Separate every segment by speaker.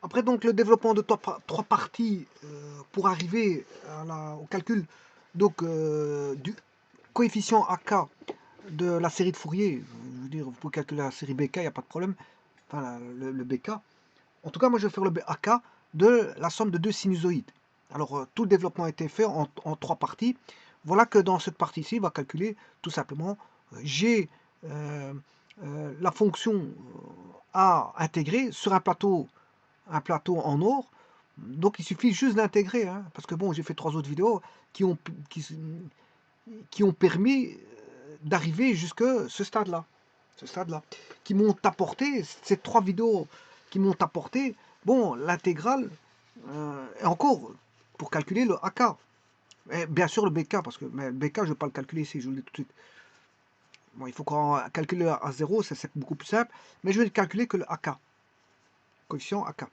Speaker 1: Après, donc, le développement de trois parties pour arriver au calcul donc, du coefficient AK de la série de Fourier. Je veux dire, vous pouvez calculer la série BK, il n'y a pas de problème. Enfin, le BK. En tout cas, moi, je vais faire le AK de la somme de deux sinusoïdes. Alors, tout le développement a été fait en trois parties. Voilà que dans cette partie-ci, il va calculer tout simplement G, la fonction A intégrée sur un plateau en or. Donc il suffit juste d'intégrer, hein, parce que bon, j'ai fait 3 autres vidéos qui ont, qui, qui ont permis d'arriver jusque ce stade-là. Ce stade-là. Qui m'ont apporté, ces 3 vidéos qui m'ont apporté, bon, l'intégrale, et encore, pour calculer le AK. Et bien sûr le BK, parce que mais le BK, je ne vais pas le calculer ici, je vous le dis tout de suite. Bon, il faut qu'on calcule à 0, c'est beaucoup plus simple, mais je vais calculer que le AK, coefficient AK.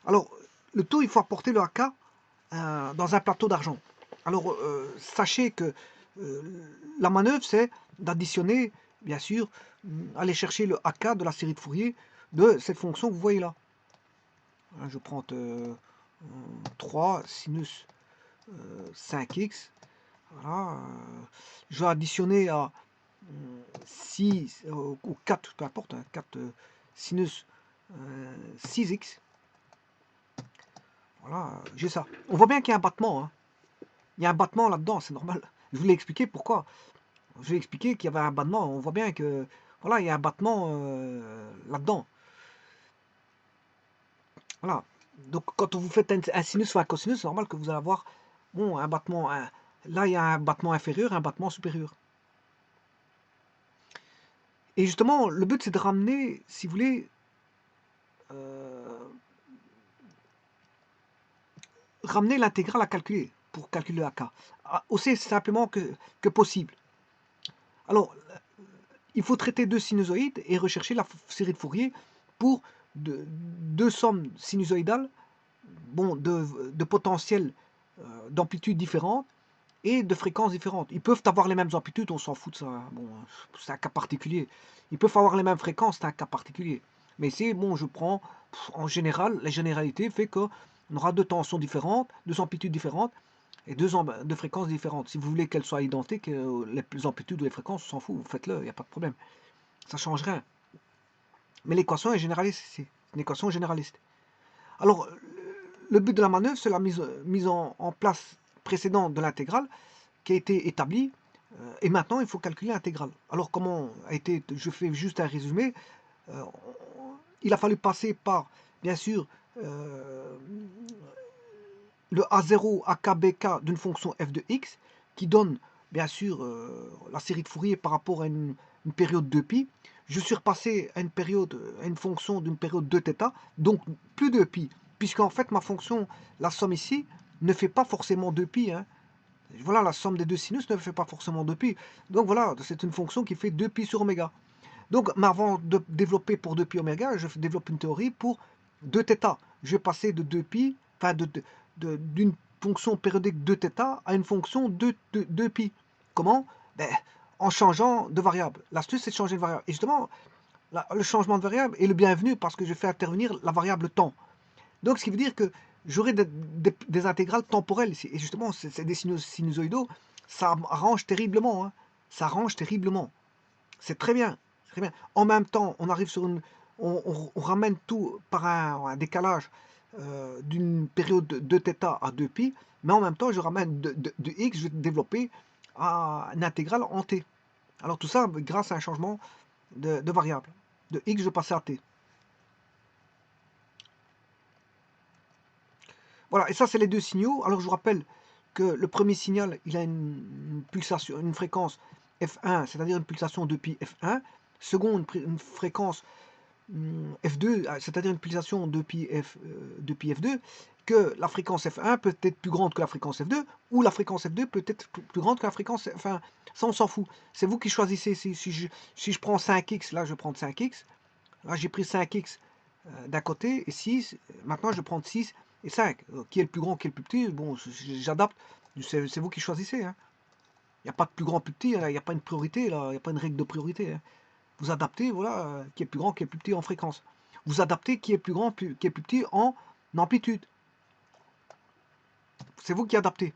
Speaker 1: Alors, le taux, il faut apporter le AK dans un plateau d'argent. Alors, sachez que la manœuvre, c'est d'additionner, bien sûr, aller chercher le AK de la série de Fourier de cette fonction que vous voyez là. Je prends 3 sinus 5x. Voilà, je vais additionner à 6 ou 4, peu importe, 4 sinus 6x. Voilà, j'ai ça. On voit bien qu'il y a un battement. Hein. Il y a un battement là-dedans, c'est normal. Je vous l'ai expliqué pourquoi. Je vous ai expliqué qu'il y avait un battement. On voit bien que voilà, il y a un battement là-dedans. Voilà. Donc quand vous faites un sinus ou un cosinus, c'est normal que vous allez avoir bon, un battement. Là, il y a un battement inférieur et un battement supérieur. Et justement, le but, c'est de ramener, si vous voulez, ramener l'intégrale à calculer pour calculer le AK. Aussi simplement que possible. Alors, il faut traiter deux sinusoïdes et rechercher la série de Fourier pour deux sommes sinusoïdales bon, de potentiels d'amplitudes différentes et de fréquences différentes. Ils peuvent avoir les mêmes amplitudes, on s'en fout de ça. Bon, c'est un cas particulier. Ils peuvent avoir les mêmes fréquences, c'est un cas particulier. Mais c'est bon, je prends en général, la généralité fait qu'on aura deux tensions différentes, deux amplitudes différentes et deux fréquences différentes. Si vous voulez qu'elles soient identiques, les amplitudes ou les fréquences, on s'en fout, faites-le, il n'y a pas de problème. Ça ne change rien. Mais l'équation est généraliste, c'est une équation généraliste. Alors, le but de la manœuvre, c'est la mise en place précédente de l'intégrale qui a été établie. Et maintenant, il faut calculer l'intégrale. Alors, comment a été, je fais juste un résumé. Euh, il a fallu passer par, bien sûr, le A0 AKBK d'une fonction f de x qui donne, bien sûr, la série de Fourier par rapport à une période 2π. Je suis repassé à une fonction d'une période 2θ, donc plus 2π, puisqu'en fait ma fonction, la somme ici, ne fait pas forcément 2π. Hein. Voilà, la somme des deux sinus ne fait pas forcément 2π. Donc voilà, c'est une fonction qui fait 2π sur oméga. Donc, mais avant de développer pour 2π oméga, je développe une théorie pour 2θ. Je vais passer de 2π, enfin d'une fonction périodique 2θ à une fonction de 2π. Comment? Ben, en changeant de variable. L'astuce, c'est de changer de variable. Et justement, le changement de variable est le bienvenu parce que je fais intervenir la variable temps. Donc, ce qui veut dire que j'aurai des intégrales temporelles ici. Et justement, c'est des sinusoïdaux, ça arrange terriblement. Hein. Ça arrange terriblement. C'est très bien. Très bien. En même temps, on arrive sur on ramène tout par un décalage d'une période de θ à 2π, mais en même temps, je ramène de x, je vais développer à une intégrale en t. Alors tout ça grâce à un changement de variable. De x, je passe à t. Voilà, et ça, c'est les deux signaux. Alors je vous rappelle que le premier signal, il a une pulsation, une fréquence f1, c'est-à-dire une pulsation depuis f1. Second, une fréquence f2, c'est-à-dire une pulsation depuis f2, que la fréquence f1 peut être plus grande que la fréquence f2, ou la fréquence f2 peut être plus grande que la fréquence f1. Ça, on s'en fout. C'est vous qui choisissez. Si je prends 5x, là, je prends 5x. Là, j'ai pris 5x d'un côté et 6. Maintenant, je prends 6 et 5. Qui est le plus grand, qui est le plus petit? Bon, j'adapte. C'est vous qui choisissez. Hein. Il n'y a pas de plus grand, plus petit. Il n'y a pas une priorité. Là. Il n'y a pas une règle de priorité. Hein. Vous adaptez, voilà, qui est le plus grand, qui est le plus petit en fréquence. vous adaptez qui est plus grand, qui est plus petit en amplitude. C'est vous qui adaptez.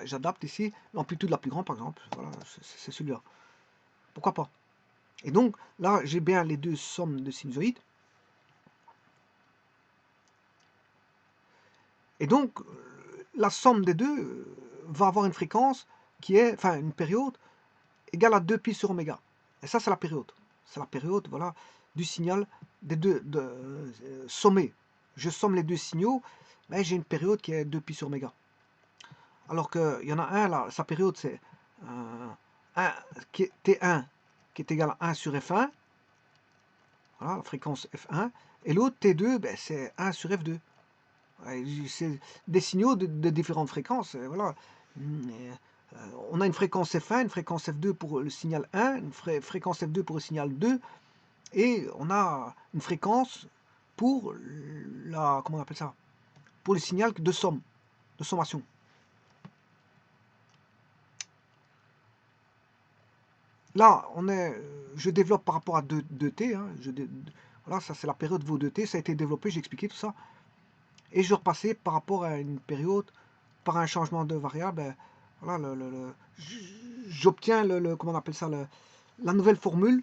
Speaker 1: J'adapte ici l'amplitude la plus grande, par exemple. Voilà, c'est celui-là. Pourquoi pas? Et donc, là, j'ai bien les deux sommes de sinusoïdes. Et donc, la somme des deux va avoir une fréquence qui est, enfin, une période égale à 2 pi sur oméga. Et ça, c'est la période. C'est la période, voilà, du signal des deux sommés. Je somme les deux signaux, mais j'ai une période qui est 2 pi sur oméga. Alors qu'il y en a un, là, sa période, c'est T1 qui est égal à 1 sur F1. Voilà, la fréquence F1. Et l'autre, T2, ben, c'est 1 sur F2. C'est des signaux de différentes fréquences. Voilà. On a une fréquence F1, une fréquence F2 pour le signal 1, une fréquence F2 pour le signal 2, et on a une fréquence pour la, comment on appelle ça, pour le signal de somme, de sommation. Là, je développe par rapport à 2T. Hein, voilà, ça c'est la période vos 2T, ça a été développé, j'ai expliqué tout ça. Et je repassais par rapport à une période, par un changement de variable. Voilà, j'obtiens comment on appelle ça, la nouvelle formule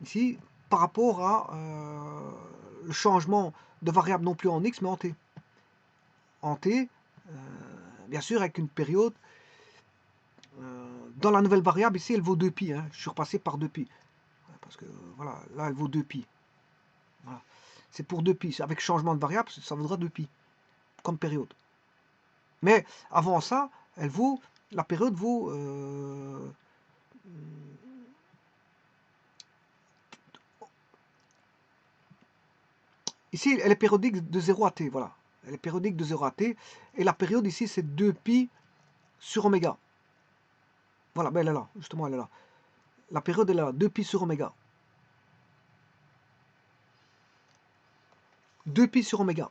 Speaker 1: ici par rapport à le changement de variable non plus en x mais en t. En t, bien sûr avec une période. Dans la nouvelle variable ici elle vaut 2pi. Hein. Je suis repassé par 2pi. Parce que voilà, là elle vaut 2pi. Voilà. C'est pour 2pi. Avec changement de variable, ça vaudra 2pi comme période. Mais avant ça, la période vaut ici, elle est périodique de 0 à t, voilà. Elle est périodique de 0 à t, et la période ici, c'est 2pi sur oméga. Voilà, ben elle est là, justement, elle est là. La période est là, 2pi sur oméga. 2pi sur oméga.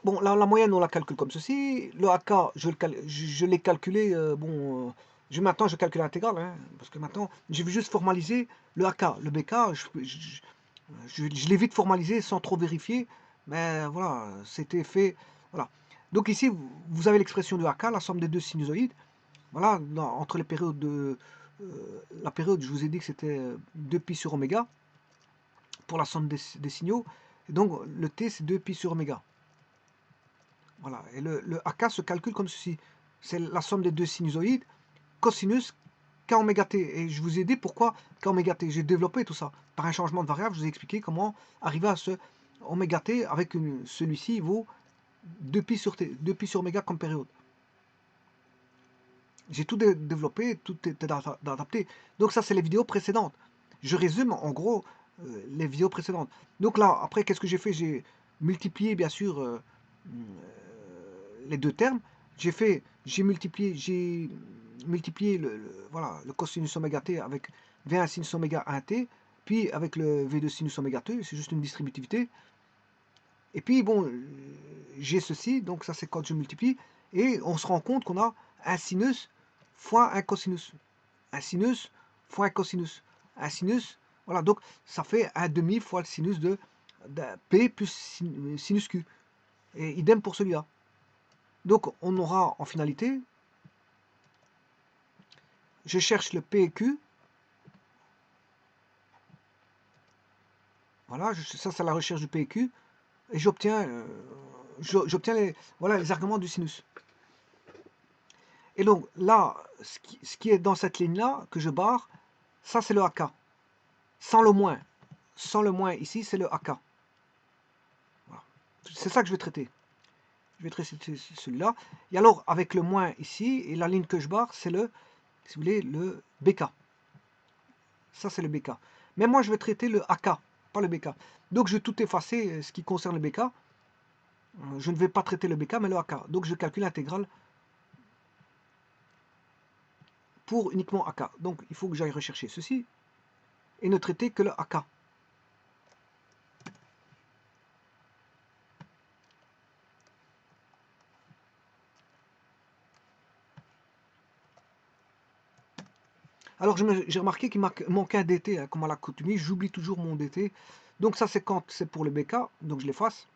Speaker 1: Bon, là, la moyenne, on la calcule comme ceci. Le AK, je l'ai calculé, maintenant, je calcule l'intégrale, hein, parce que maintenant, je vais juste formaliser le AK. Le BK, je l'ai vite formalisé sans trop vérifier, mais voilà, c'était fait. Voilà. Donc ici, vous avez l'expression de AK, la somme des deux sinusoïdes. Voilà, entre les périodes de. La période, je vous ai dit que c'était 2pi sur oméga pour la somme des signaux. Et donc, le T, c'est 2pi sur oméga. Voilà. Et le AK se calcule comme ceci. C'est la somme des deux sinusoïdes, cosinus k oméga t. Et je vous ai dit pourquoi k oméga t. J'ai développé tout ça. Par un changement de variable, je vous ai expliqué comment arriver à ce oméga t avec celui-ci vaut 2pi sur t, 2pi sur oméga comme période. J'ai tout développé, tout est adapté. Donc ça, c'est les vidéos précédentes. Je résume en gros les vidéos précédentes. Donc là, après, qu'est-ce que j'ai fait? J'ai multiplié, bien sûr, les deux termes. J'ai multiplié voilà, le cosinus oméga t avec V1 sinus oméga 1t, puis avec le V2 sinus oméga t, c'est juste une distributivité. Et puis bon, j'ai ceci, donc ça c'est quand je multiplie, et on se rend compte qu'on a un sinus fois un cosinus. Un sinus fois un cosinus. Un sinus, voilà, donc ça fait un demi fois le sinus de P plus sinus Q. Et idem pour celui-là. Donc on aura en finalité, je cherche le P et Q. Voilà, ça c'est la recherche du P et Q. Et j'obtiens les arguments du sinus. Et donc là, ce qui est dans cette ligne-là, que je barre, ça c'est le AK. Sans le moins. Sans le moins ici, c'est le AK. Voilà. C'est ça que je vais traiter. Je vais traiter celui-là. Et alors, avec le moins ici, et la ligne que je barre, c'est le, si vous voulez, le BK. Ça c'est le BK. Mais moi, je vais traiter le AK, pas le BK. Donc, je vais tout effacer ce qui concerne le BK. Je ne vais pas traiter le BK, mais le AK. Donc, je calcule l'intégrale pour uniquement AK. Donc, il faut que j'aille rechercher ceci et ne traiter que le AK. Alors j'ai remarqué qu'il manquait un dt, hein, comme à l'accoutumée, j'oublie toujours mon dt. Donc ça c'est quand c'est pour le bk, donc je l'efface.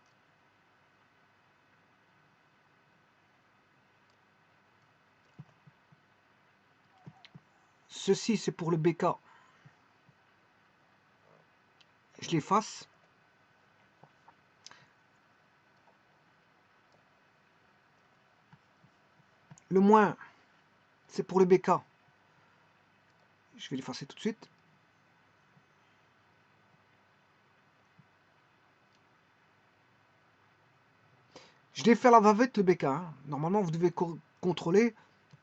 Speaker 1: Ceci c'est pour le bk, je l'efface. Le moins c'est pour le bk, je vais l'effacer tout de suite. Je l'ai fait à la va-vite le BK, hein. Normalement vous devez contrôler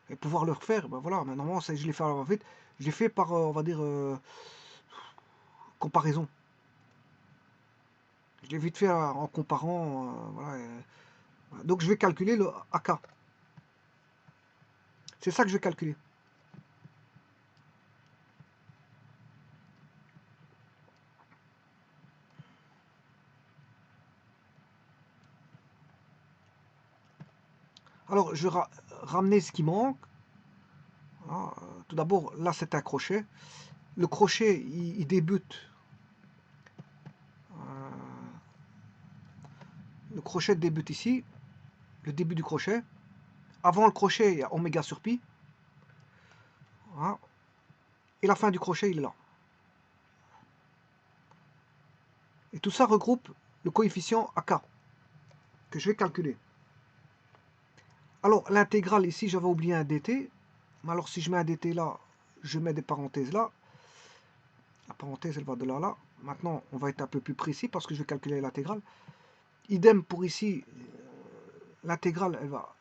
Speaker 1: et pouvoir le refaire. Ben voilà, mais normalement je l'ai fait à la va-vite. Je l'ai fait par, on va dire, comparaison. Je l'ai vite fait en comparant. Voilà, donc je vais calculer le AK. C'est ça que je vais calculer. Alors je vais ramener ce qui manque. Voilà, tout d'abord, là c'est un crochet. Le crochet, il débute. Le crochet débute ici. Le début du crochet. Avant le crochet, il y a oméga sur pi. Voilà. Et la fin du crochet, il est là. Et tout ça regroupe le coefficient AK que je vais calculer. Alors l'intégrale ici, j'avais oublié un dt. Alors si je mets un dt là, je mets des parenthèses là. La parenthèse, elle va de là à là. Maintenant, on va être un peu plus précis parce que je vais calculer l'intégrale. Idem pour ici, l'intégrale, elle va...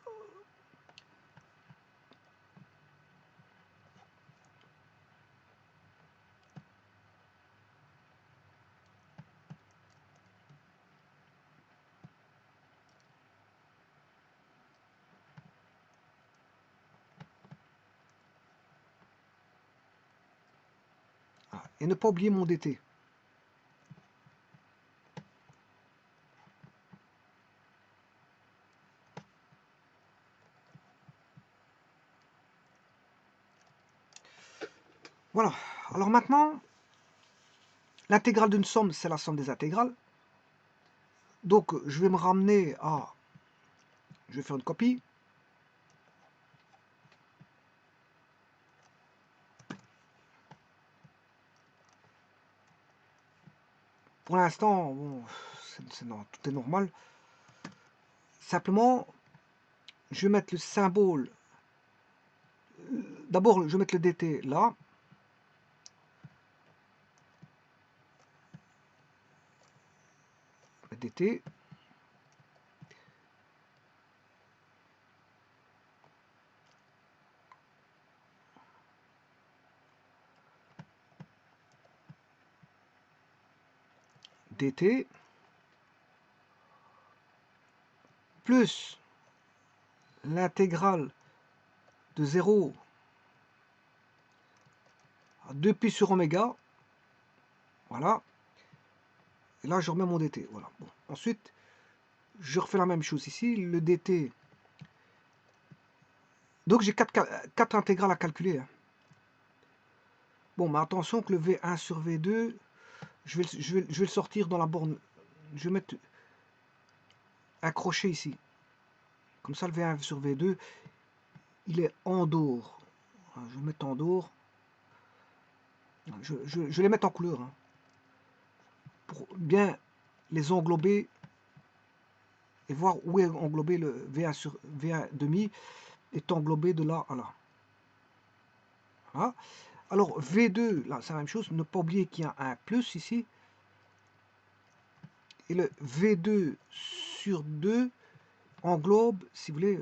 Speaker 1: Et ne pas oublier mon dt. Voilà. Alors maintenant, l'intégrale d'une somme, c'est la somme des intégrales. Donc, je vais me ramener à... Je vais faire une copie. Pour l'instant, bon, tout est normal. Simplement, je vais mettre le symbole. D'abord, je vais mettre le dt là. Le dt. dt plus l'intégrale de 0 à 2pi sur oméga. Voilà. Et là, je remets mon dt. Voilà. Bon. Ensuite, je refais la même chose ici. Le dt. Donc, j'ai 4 intégrales à calculer. Hein. Bon, mais attention que le V1 sur V2, je vais le sortir dans la borne. Je vais mettre un crochet ici. Comme ça, le V1 sur V2, il est en dehors. Je vais mettre en dehors. Je vais les mettre en couleur. Hein, pour bien les englober et voir où est englobé le V1 sur V1 demi est englobé de là à là. Voilà. Alors V2, là c'est la même chose, ne pas oublier qu'il y a un plus ici. Et le V2 sur 2 englobe, si vous voulez,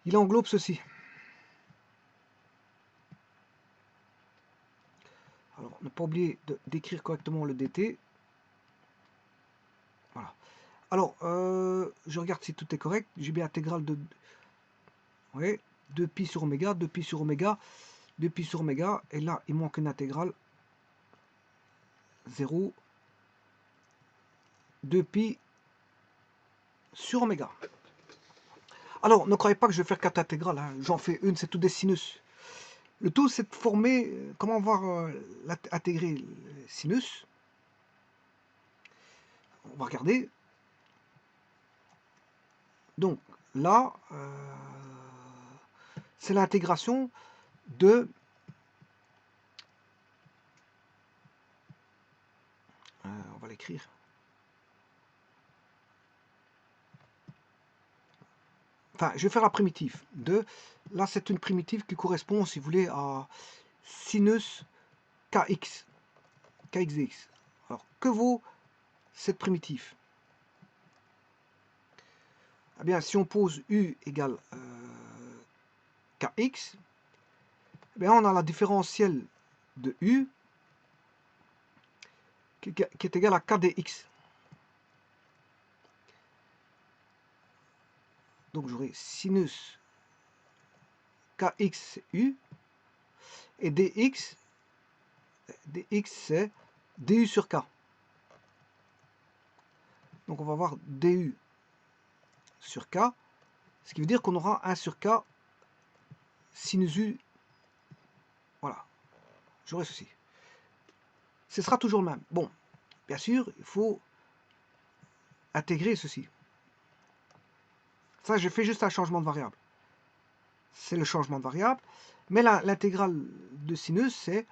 Speaker 1: il englobe ceci. Alors, ne pas oublier d'écrire correctement le dt. Voilà. Alors, je regarde si tout est correct. J'ai bien intégrale de... Oui, 2pi sur oméga, 2pi sur oméga, 2pi sur oméga. Et là, il manque une intégrale. 0, 2pi sur oméga. Alors, ne croyez pas que je vais faire 4 intégrales, hein. J'en fais une, c'est tout des sinus. Le tout, c'est de former, comment voir intégrer le sinus. On va regarder. Donc, là, c'est l'intégration de... on va l'écrire. Enfin, je vais faire la primitive de... Là, c'est une primitive qui correspond, si vous voulez, à sinus kx, kxdx. Alors, que vaut cette primitive? Eh bien, si on pose u égale kx, eh bien, on a la différentielle de u qui est égale à kdx. Donc, j'aurai sinus kx u et dx c'est du sur k. Donc on va voir du sur k, ce qui veut dire qu'on aura 1 sur k sinus u. Voilà, j'aurai ceci. Ce sera toujours le même. Bon, bien sûr, il faut intégrer ceci. Ça, j'ai fait juste un changement de variable. C'est le changement de variable. Mais l'intégrale de sinus, c'est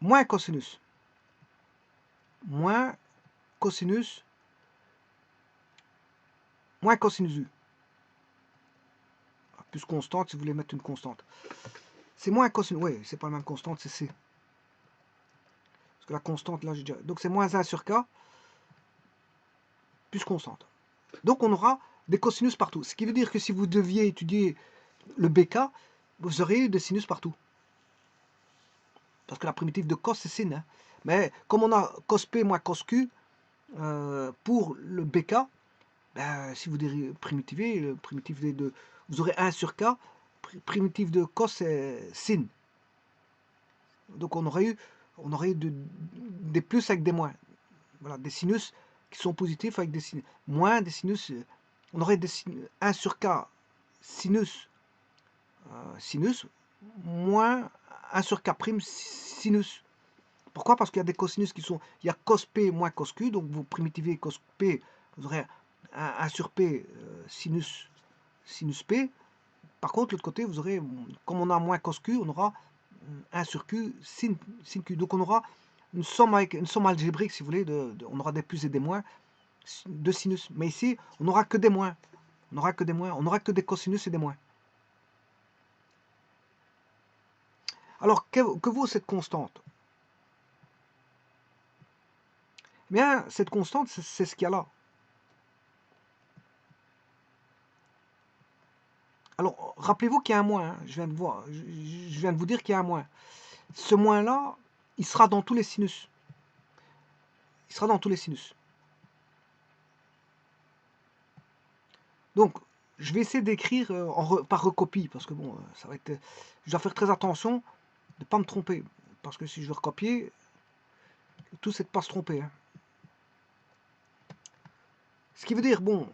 Speaker 1: moins cosinus. Moins cosinus. Moins cosinus u. Plus constante, si vous voulez mettre une constante. C'est moins cosinus. Oui, c'est pas la même constante, c'est C. Parce que la constante, là, j'ai déjà... Donc c'est moins 1 sur k, plus constante. Donc on aura des cosinus partout. Ce qui veut dire que si vous deviez étudier le BK, vous aurez des sinus partout. Parce que la primitive de cos, c'est sin. Hein. Mais comme on a cos P moins cos Q, pour le BK, ben, si vous primitivez, le primitif de, vous aurez 1 sur K, primitif de cos, c'est sin. Donc on aurait eu des plus avec des moins. Voilà, des sinus qui sont positifs avec des sinus. Moins des sinus, on aurait des sinus, 1 sur K sinus, sinus, moins 1 sur K prime sinus. Pourquoi? Parce qu'il y a des cosinus qui sont... Il y a cos P moins cos Q, donc vous primitivez cos P, vous aurez 1 sur P sinus P. Par contre, de l'autre côté, vous aurez, comme on a moins cos Q, on aura 1 sur Q sin Q. Donc on aura une somme algébrique, si vous voulez, on aura des plus et des moins de sinus. Mais ici, on n'aura que des moins. On n'aura que des moins. On n'aura que des cosinus et des moins. Alors, que vaut cette constante? Eh bien, cette constante, c'est ce qu'il y a là. Alors, rappelez-vous qu'il y a un moins. Hein. Je viens de vous dire qu'il y a un moins. Ce moins-là, il sera dans tous les sinus. Il sera dans tous les sinus. Donc, je vais essayer d'écrire par recopie, parce que bon, ça va être... Je dois faire très attention de ne pas me tromper. Parce que si je veux recopier, tout c'est de ne pas se tromper. Hein. Ce qui veut dire, bon,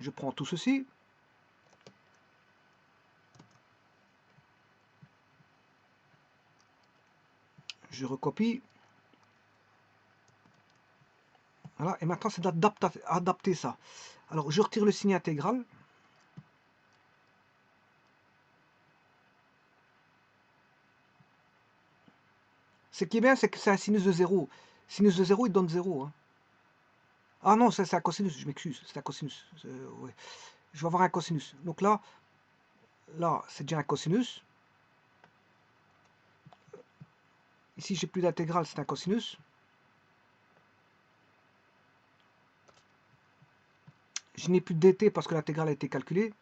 Speaker 1: je prends tout ceci. Je recopie. Voilà, et maintenant c'est d'adapter ça. Alors, je retire le signe intégral. Ce qui est bien, c'est que c'est un sinus de 0. Sinus de 0, il donne 0. Hein. Ah non, c'est un cosinus, je m'excuse, c'est un cosinus. Ouais. Je vais avoir un cosinus. Donc là c'est déjà un cosinus. Ici, j'ai plus d'intégrale, c'est un cosinus. Je n'ai plus de dt parce que l'intégrale a été calculée.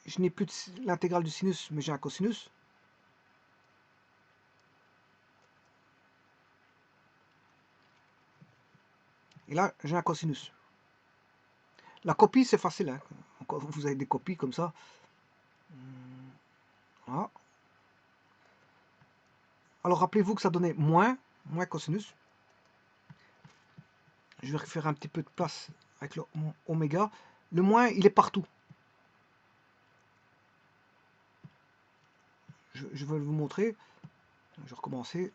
Speaker 1: Je n'ai plus l'intégrale du sinus, mais j'ai un cosinus. Et là, j'ai un cosinus. La copie, c'est facile, hein. Vous avez des copies comme ça. Voilà. Alors rappelez-vous que ça donnait moins cosinus. Je vais faire un petit peu de place avec le oméga. Le moins, il est partout. Je vais vous montrer. Je vais recommencer.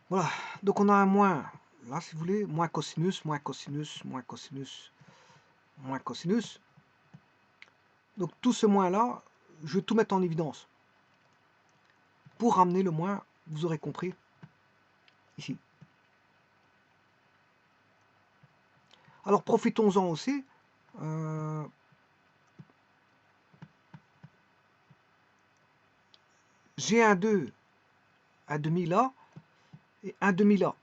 Speaker 1: Voilà, donc on a un moins, là si vous voulez, moins cosinus, moins cosinus, moins cosinus, moins cosinus. Donc tout ce moins-là, je vais tout mettre en évidence. Pour ramener le moins, vous aurez compris, ici. Alors profitons-en aussi. J'ai un 2, un demi là, et un demi là.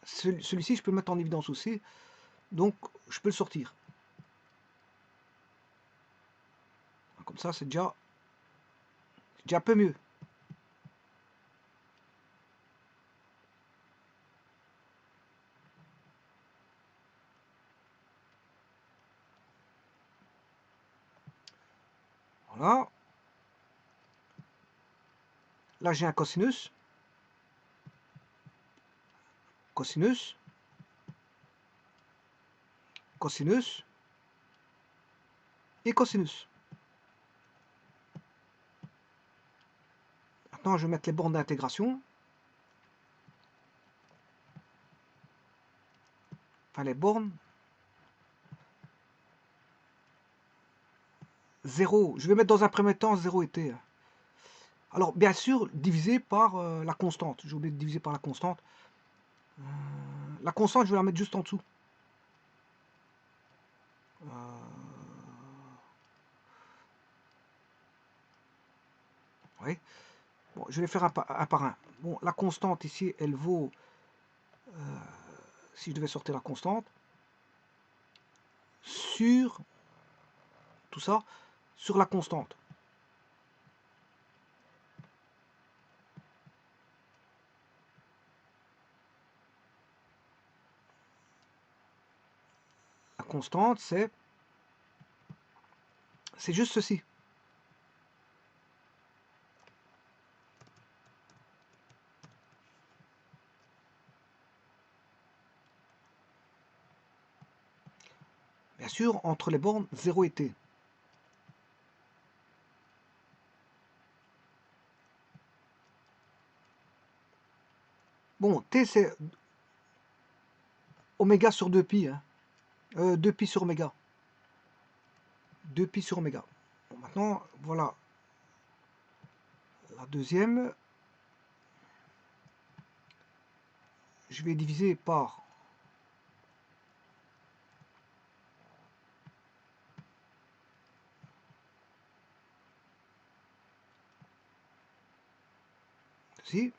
Speaker 1: Celui-ci, je peux le mettre en évidence aussi. Donc, je peux le sortir. Comme ça, c'est déjà un peu mieux. Voilà. Là, j'ai un cosinus. Cosinus. Cosinus. Et cosinus. Maintenant, je vais mettre les bornes d'intégration. Enfin, les bornes. 0. Je vais mettre dans un premier temps 0 et t. Alors, bien sûr, divisé par la constante. J'ai oublié de diviser par la constante. La constante, je vais la mettre juste en dessous. Oui. Bon, je vais faire un par un. Bon, la constante ici, elle vaut, si je devais sortir la constante, sur tout ça, sur la constante. La constante, c'est juste ceci. Bien sûr, entre les bornes 0 et t. Bon, t c'est oméga sur 2pi. Hein. 2pi sur oméga. 2pi sur oméga. Bon, maintenant, voilà la deuxième. Je vais diviser par ceci.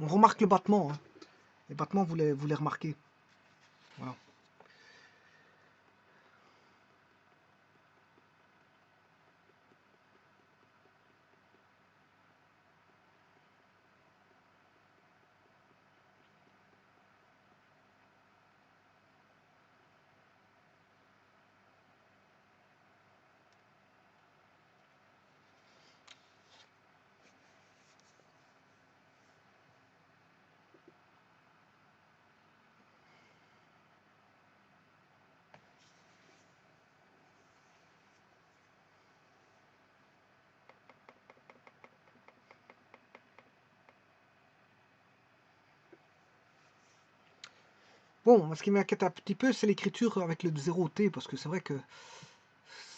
Speaker 1: On remarque le battement. Hein. Les battements, vous les remarquez. Voilà. Bon, ce qui m'inquiète un petit peu, c'est l'écriture avec le 0T, parce que c'est vrai que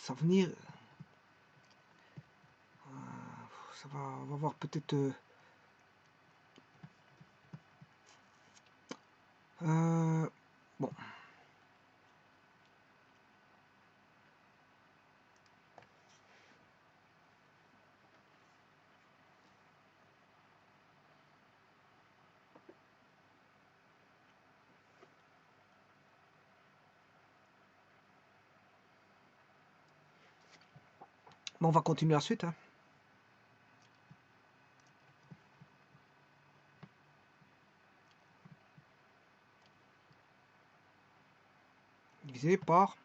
Speaker 1: ça va venir... ça va, on va voir peut-être... bon. Bon, on va continuer la suite. Hein. Divisé par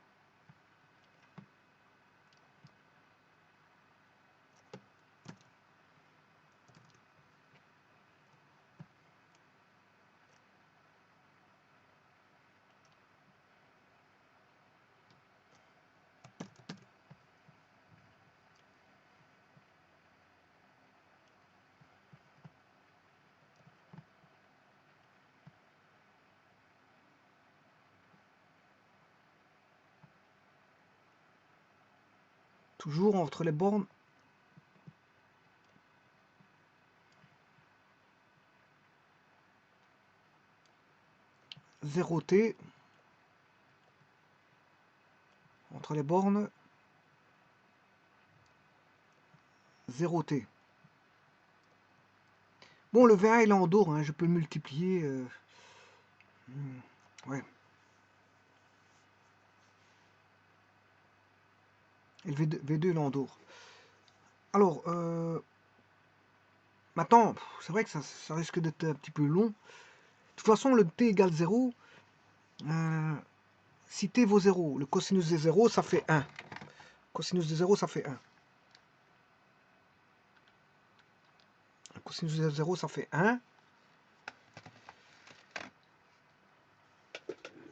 Speaker 1: toujours entre les bornes 0t, entre les bornes 0t. Bon, le V1 il est en dehors, hein, je peux le multiplier. Ouais. Et le V2 il est en dehors. Alors, maintenant, c'est vrai que ça risque d'être un petit peu long. De toute façon, le t égale 0, si t vaut 0, le cosinus de 0, ça fait 1. Cosinus de 0, ça fait 1. Le cosinus de 0, ça fait 1.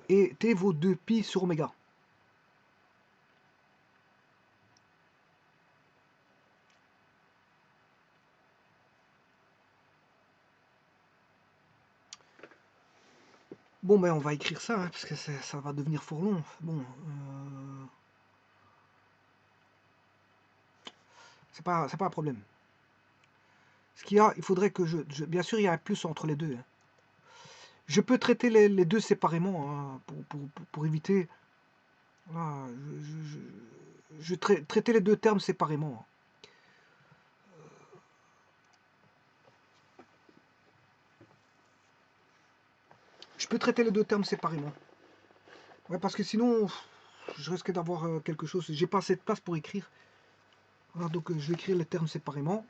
Speaker 1: Et t vaut 2pi sur oméga. Bon, ben on va écrire ça, hein, parce que ça va devenir fort long. Bon, c'est pas un problème. Ce qu'il y a, il faudrait que bien sûr, il y a un plus entre les deux. Hein. Je peux traiter les deux séparément, hein, pour éviter... Voilà, traiter les deux termes séparément. Je peux traiter les deux termes séparément. Ouais, parce que sinon, je risque d'avoir quelque chose. J'ai pas assez de place pour écrire. Voilà, donc je vais écrire les termes séparément.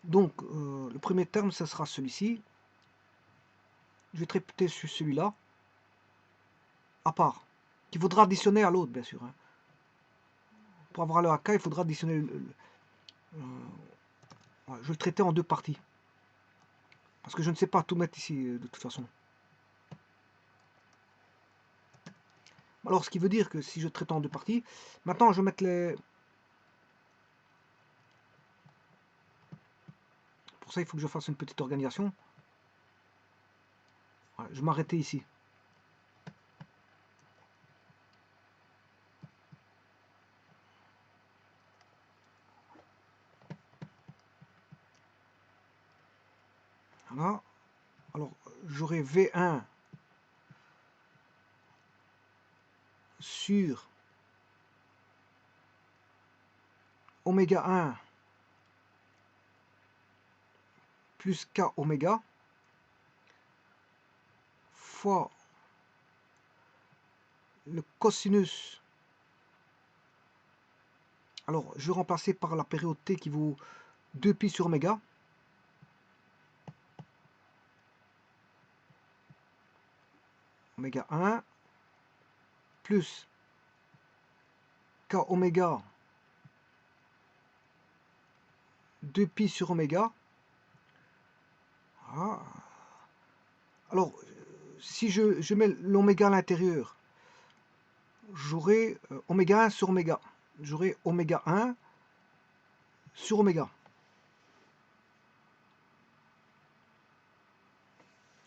Speaker 1: Donc, le premier terme, ça sera celui-ci. Je vais traiter sur celui-là, à part, qu'il faudra additionner à l'autre, bien sûr. Hein. Pour avoir le AK, il faudra additionner ouais, je vais le traiter en deux parties. Parce que je ne sais pas tout mettre ici, de toute façon. Alors, ce qui veut dire que si je traite en deux parties, maintenant, je vais mettre les... Pour ça, il faut que je fasse une petite organisation. Ouais, je vais m'arrêter ici. Voilà. Alors, j'aurai V1 sur oméga 1 plus K oméga fois le cosinus. Alors, je vais remplacer par la période t qui vaut 2pi sur oméga. Oméga 1 plus K oméga 2pi sur oméga. Voilà. Alors, si je mets l'oméga à l'intérieur, j'aurai oméga 1 sur oméga. J'aurai oméga 1 sur oméga.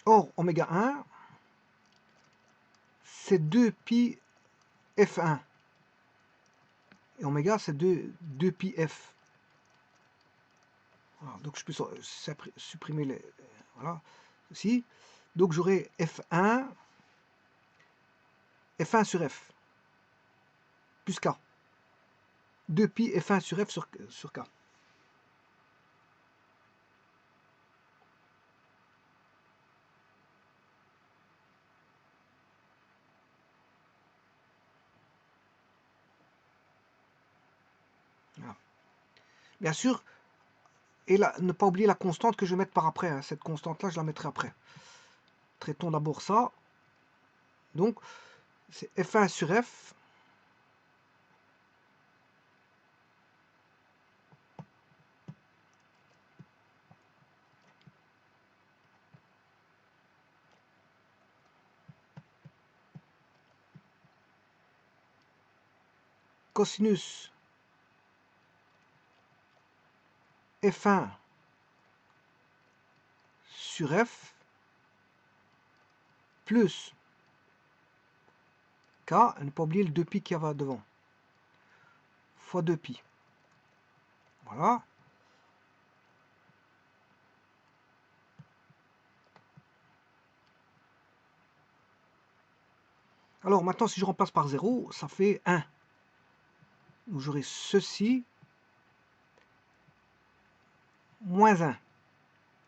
Speaker 1: Or, oméga 1, c'est 2pi f1. Et oméga, c'est 2pi f. Voilà, donc je peux supprimer les... Voilà, ceci. Donc j'aurai f1 sur f, plus k. 2pi f1 sur f sur k. Voilà. Bien sûr, et là, ne pas oublier la constante que je vais mettre par après. Hein. Cette constante-là, je la mettrai après. Traitons d'abord ça. Donc, c'est F1 sur F. Cosinus F1 sur F plus K, ne pas oublier le 2pi qui va devant, fois 2pi. Voilà. Alors maintenant, si je remplace par 0, ça fait 1. Donc j'aurai ceci moins 1.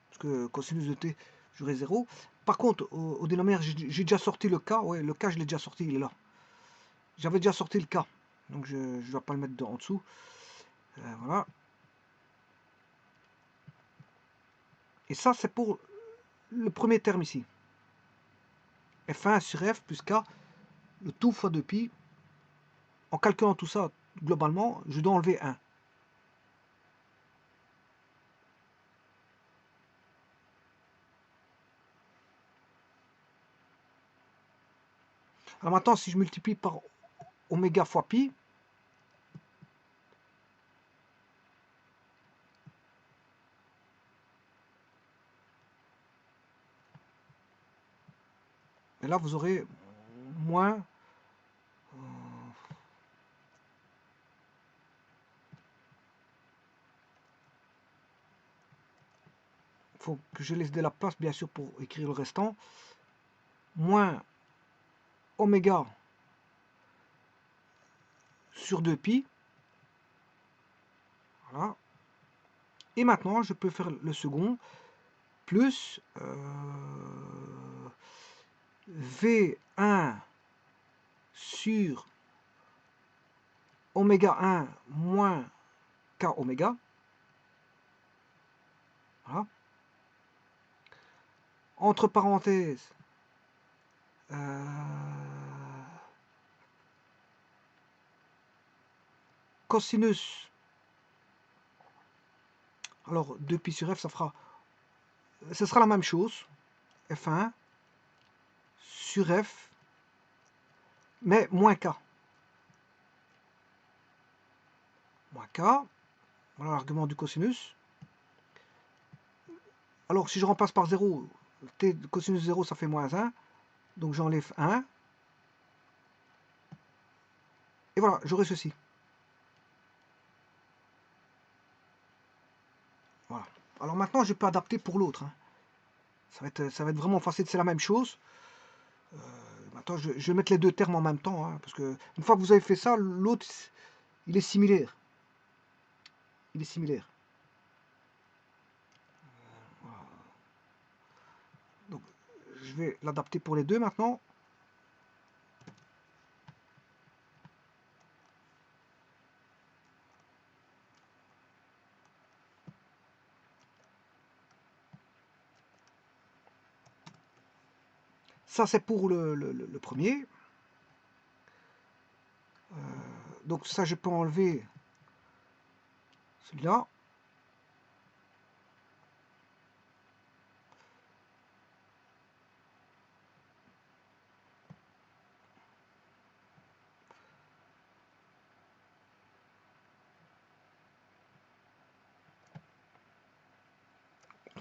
Speaker 1: Parce que cosinus de t, j'aurai 0. Par contre, au dénominateur, j'ai déjà sorti le k. Ouais, le k, je l'ai déjà sorti, il est là. J'avais déjà sorti le k. Donc je ne vais pas le mettre en dessous. Voilà. Et ça, c'est pour le premier terme ici. F1 sur F plus K, le tout fois 2pi. En calculant tout ça, globalement, je dois enlever 1. Alors maintenant, si je multiplie par oméga fois pi, et là, vous aurez moins... Il faut que je laisse de la place, bien sûr, pour écrire le restant. Moins oméga sur 2pi. Voilà. Et maintenant, je peux faire le second, plus V1 sur oméga 1 moins K oméga. Voilà. Entre parenthèses, cosinus, alors 2pi sur F, ce sera la même chose, F1 sur F, mais moins K. Moins K, voilà l'argument du cosinus. Alors si je remplace par 0, t cosinus 0 ça fait moins 1, donc j'enlève 1, et voilà, j'aurai ceci. Voilà. Alors maintenant je peux adapter pour l'autre. Hein. Ça va être vraiment facile, c'est la même chose. Maintenant je vais mettre les deux termes en même temps, hein, parce que une fois que vous avez fait ça, l'autre il est similaire. Il est similaire. Voilà. Donc je vais l'adapter pour les deux maintenant. Ça c'est pour le premier. Donc ça je peux enlever celui-là.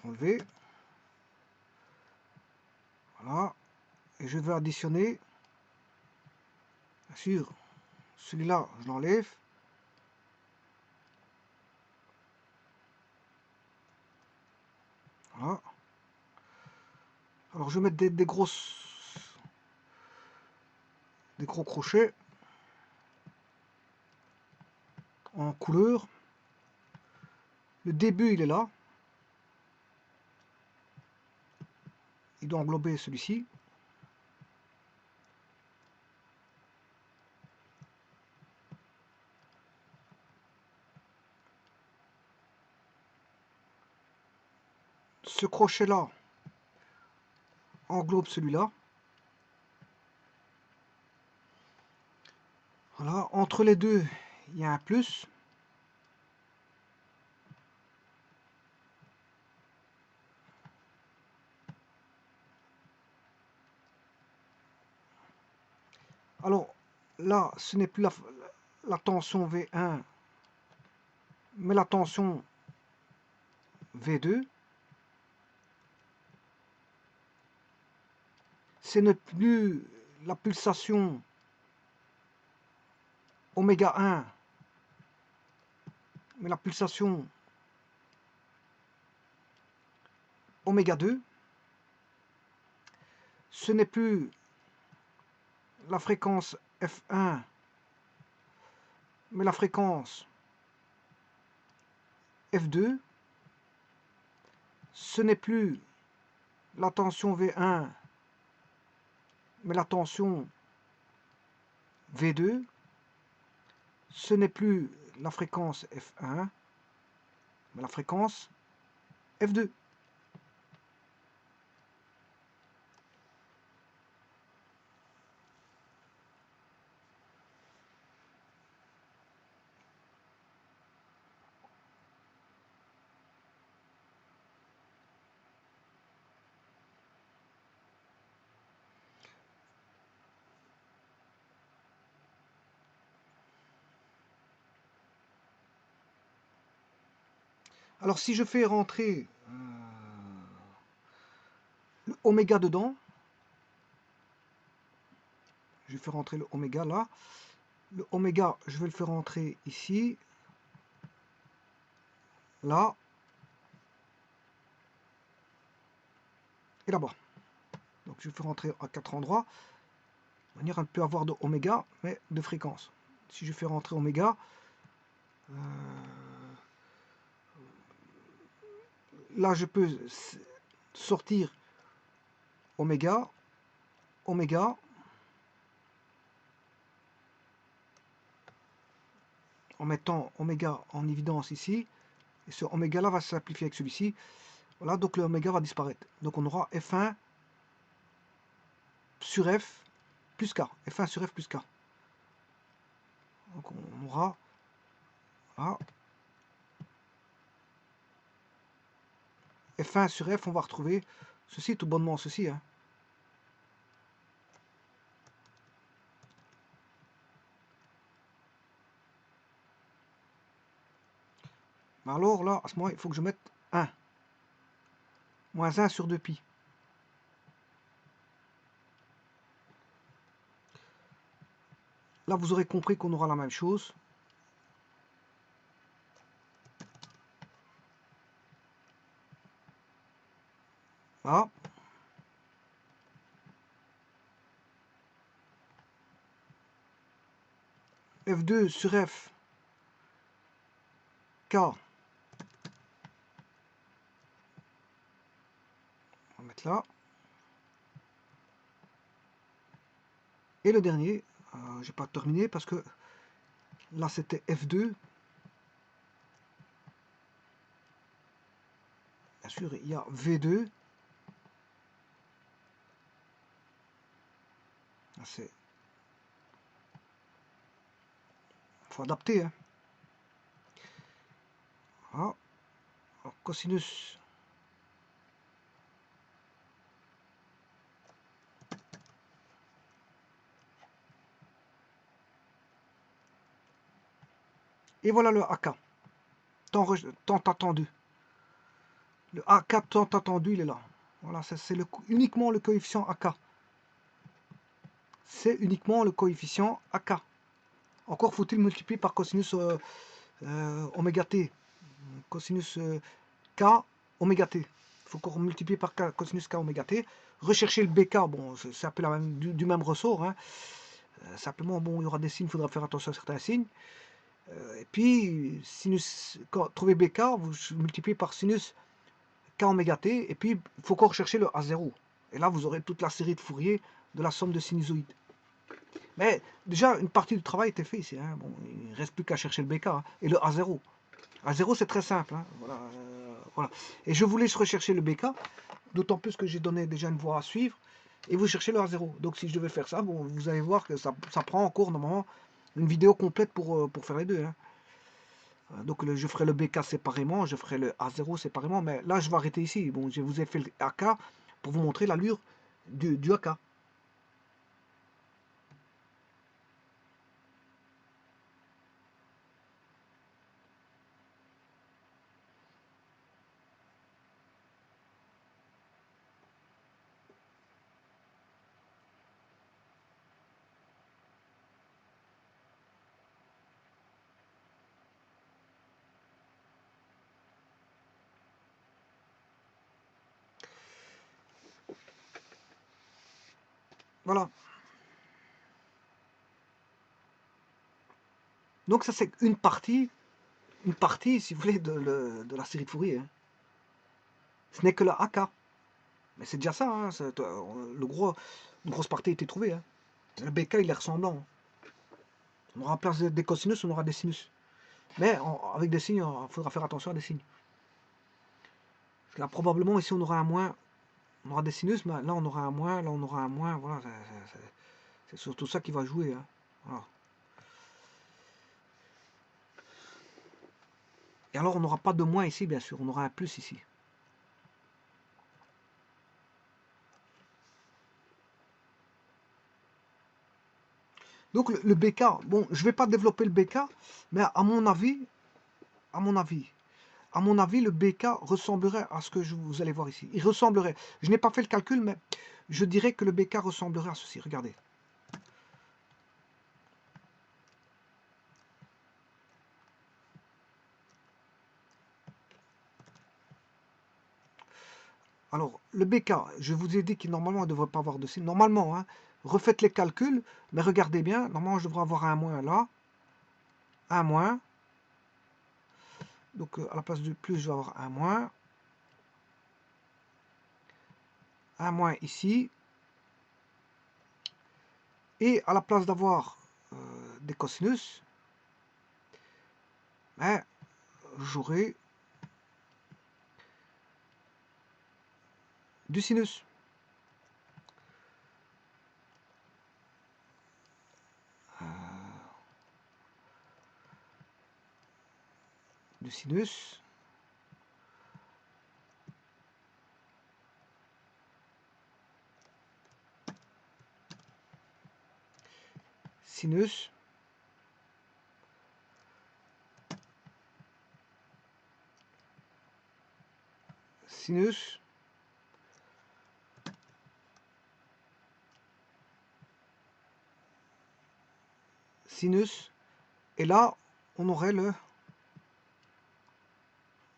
Speaker 1: Enlever. Voilà. Et je vais additionner. Bien sûr, celui-là, je l'enlève. Voilà. Alors je vais mettre des gros crochets en couleur. Le début, il est là. Il doit englober celui-ci. ce crochet-là englobe celui-là. Voilà, entre les deux, il y a un plus. Alors là, ce n'est plus la tension V1, mais la tension V2. Ce n'est plus la pulsation oméga 1, mais la pulsation oméga 2. Ce n'est plus la fréquence F1, mais la fréquence F2. Ce n'est plus la tension V1, mais la tension V2. Ce n'est plus la fréquence F1, mais la fréquence F2. Alors si je fais rentrer le oméga dedans, je fais rentrer le oméga là, le oméga je vais le faire rentrer ici, là et là-bas. Donc je fais rentrer à 4 endroits, de manière à ne plus avoir de oméga mais de fréquence. Si je fais rentrer oméga, là je peux sortir oméga, oméga, en mettant oméga en évidence ici, et ce oméga là va se simplifier avec celui-ci. Voilà, donc le oméga va disparaître. Donc on aura F1 sur F plus K. F1 sur F plus K. Donc on aura voilà, F1 sur F, on va retrouver ceci, tout bonnement ceci. Hein. Alors là, à ce moment, il faut que je mette 1. Moins 1 sur 2pi. Là, vous aurez compris qu'on aura la même chose. Voilà. F2 sur F, K. On va mettre là. Et le dernier, je n'ai pas terminé parce que là c'était F2. Bien sûr, il y a V2. Il faut adapter. Hein. Voilà. Alors, cosinus. Et voilà le AK. Tant attendu. Le AK tant attendu, il est là. Voilà, c'est uniquement le coefficient AK. C'est uniquement le coefficient AK. Encore faut-il multiplier par cosinus oméga t. Cosinus K oméga t. Il faut encore multiplier par cosinus K oméga t. Rechercher le BK, bon, c'est un peu du même ressort. Hein. Simplement, bon, il y aura des signes, il faudra faire attention à certains signes. Et puis, trouver BK, vous multipliez par sinus K oméga t, et puis il faut encore rechercher le A0. Et là, vous aurez toute la série de Fourier de la somme de sinusoïdes. Mais déjà, une partie du travail était fait ici. Hein. Bon, il ne reste plus qu'à chercher le BK. Hein. Et le A0. A0, c'est très simple. Hein. Voilà, Voilà. Et je vous laisse rechercher le BK, d'autant plus que j'ai donné déjà une voie à suivre, et vous cherchez le A0. Donc si je devais faire ça, bon, vous allez voir que ça prend encore normalement une vidéo complète pour faire les deux. Hein. Donc je ferai le BK séparément, je ferai le A0 séparément, mais là je vais arrêter ici. Bon, je vous ai fait le AK pour vous montrer l'allure du AK. Voilà. Donc ça c'est une partie, si vous voulez, de la série de Fourier. Hein. Ce n'est que le AK. Mais c'est déjà ça, hein, une grosse partie a été trouvée. Hein. Le BK il est ressemblant. On aura en place des cosinus, on aura des sinus. Mais avec des signes, il faudra faire attention à des signes. Parce que là, probablement, ici, on aura un moins, on aura des sinus, mais là, on aura un moins, là, on aura un moins. Voilà, c'est surtout ça qui va jouer. Hein. Voilà. Et alors, on n'aura pas de moins ici, bien sûr, on aura un plus ici. Donc, le BK, bon, je ne vais pas développer le BK, mais à mon avis, le BK ressemblerait à ce que vous allez voir ici. Il ressemblerait. Je n'ai pas fait le calcul, mais je dirais que le BK ressemblerait à ceci. Regardez. Alors, le BK, je vous ai dit qu'il normalement ne devrait pas avoir de signe. Normalement, hein, refaites les calculs, mais regardez bien. Normalement, je devrais avoir un moins là. Un moins. Donc, à la place du plus, je vais avoir un moins. Un moins ici. Et à la place d'avoir des cosinus, ben, j'aurai du sinus. Du sinus. Sinus. Sinus. Sinus. Et là, on aurait le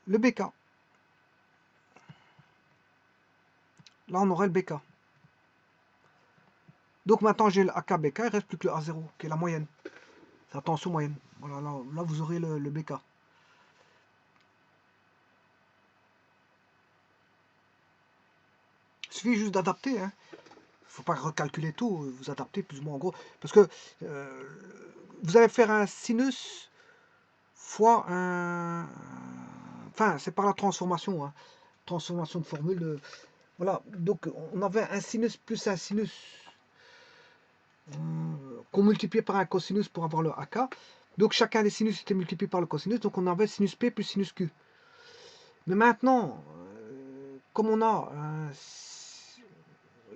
Speaker 1: BK. Là, on aurait le BK. Donc maintenant, j'ai le AK BK, il ne reste plus que le A0, qui est la moyenne. C'est la tension moyenne. Voilà, là vous aurez le BK. Il suffit juste d'adapter. Hein. Faut pas recalculer tout, vous adaptez plus ou moins en gros. Parce que vous allez faire un sinus fois un... Enfin, c'est par la transformation. Hein. Transformation de formule. Voilà, donc on avait un sinus plus un sinus qu'on multipliait par un cosinus pour avoir le AK. Donc chacun des sinus était multiplié par le cosinus. Donc on avait sinus P plus sinus Q. Mais maintenant, comme on a un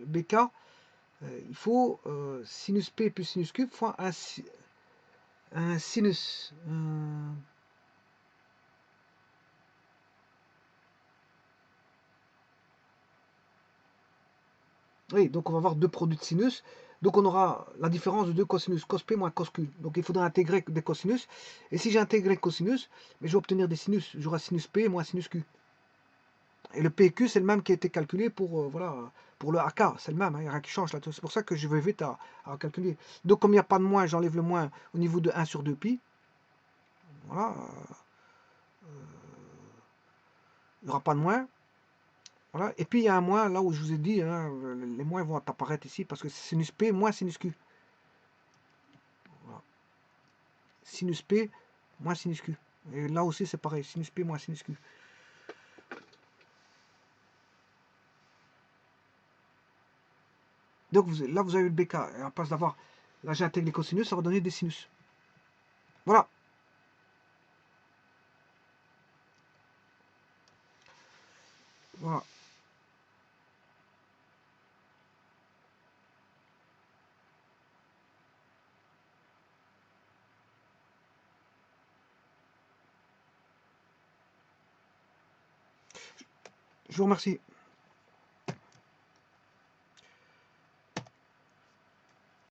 Speaker 1: BK, il faut sinus P plus sinus Q fois un sinus. Oui, donc on va avoir deux produits de sinus. Donc on aura la différence de deux cosinus, cos P moins cos Q. Donc il faudra intégrer des cosinus. Et si j'intègre cosinus, mais je vais obtenir des sinus. J'aurai sinus P moins sinus Q. Et le PQ, c'est le même qui a été calculé pour, voilà, pour le AK. C'est le même, hein, il n'y a rien qui change là. C'est pour ça que je vais vite à calculer. Donc comme il n'y a pas de moins, j'enlève le moins au niveau de 1 sur 2 pi. Voilà. Il n'y aura pas de moins. Voilà. Et puis il y a un moins là où je vous ai dit, hein, les moins vont apparaître ici parce que c'est sinus P moins sinus Q. Voilà. Sinus P moins sinus Q. Et là aussi c'est pareil, sinus P moins sinus Q. Donc là, vous avez le BK. Et à place d'avoir, là, j'ai intégré les cosinus, ça va donner des sinus. Voilà. Voilà. Je vous remercie.